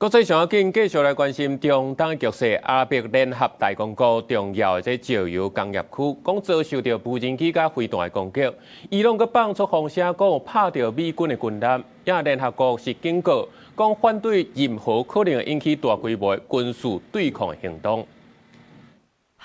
国际上要紧，继续来关心中东局势。阿拉伯联合大公国重要的石油工业区，讲遭受到无人机甲飞弹的攻击。伊朗阁放出风声，讲有拍到美军的军舰。也联合国是警告，讲反对任何可能引起大规模军事对抗的行动。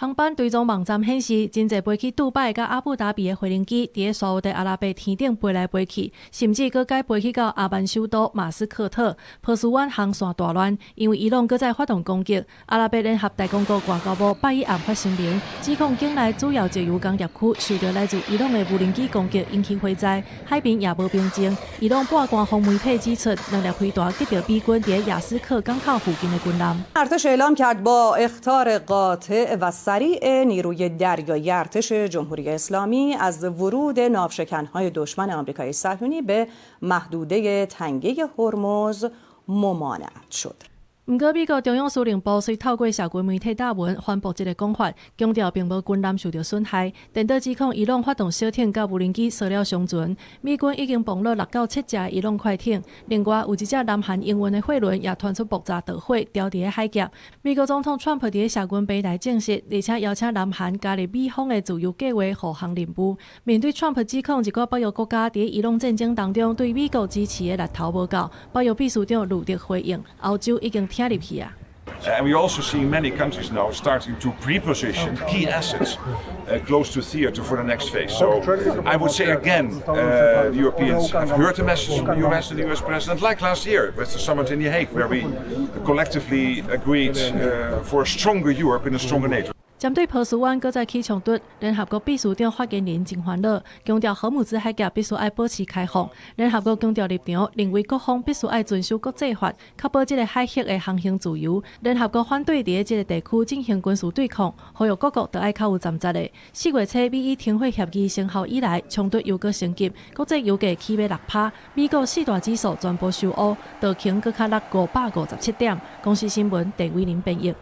航班追踪网站显示，真侪飞去杜拜甲阿布达比的飞行机，伫所有的阿拉伯天顶飞来飞去，甚至阁改飞去到阿曼首都马斯克特。波斯湾航线大乱，因为伊朗阁在发动攻击。阿拉伯联合大公国外交部8日暗发声明，指控境内主要石油工业区受到来自伊朗的无人机攻击，引起火灾，海边也无平静。伊朗半官方媒体指出，2粒飞弹击到美军伫雅斯克港口附近的军舰。ارتش اعلام کرد با اخطار قاطع و سریع نیروی دریایی ارتش جمهوری اسلامی از ورود ناوشکن‌های دشمن آمریکای صهیونی به محدوده تنگه هرمز ممانعت شد. 不过，美国中央司令部虽透过社群媒体答文反驳这个讲法，强调并无军舰受到损害，但都指控伊朗发动小艇甲无人机扫了商船。美军已经绑了6到7架伊朗快艇，另外有一架南韩营运的货轮也传出爆炸导火，掉伫海峡。美国总统川普伫社群平台证实，而且邀请南韩加入美方的自由计划护航任务。面对川普指控，一个北约国家伫伊朗战争当中对美国支持的力头无够，北约秘书长鲁迪回应，欧洲已经听入去啊。And we also see many countries now starting to pre-position key assets close to theatre for the next phase. So I would say again, the Europeans have heard the message from the US and the US President, like last year with the summit in The Hague, where we collectively agreed for a stronger Europe and a stronger NATO. 针对波斯湾搁再起冲突，联合国秘书长发言人真烦恼，强调荷姆兹海峡必须要保持开放。联合国强调立场，认为各方必须要遵守国际法，确保这个海峡的航行自由。联合国反对伫这个地区进行军事对抗，呼吁各国都要较有站在的。4月初，美伊停火协议生效以来，冲突又搁升级，国际油价起码6%，美国4大指数全部收乌，道琼搁较落557点。公司新闻，陈伟林编译。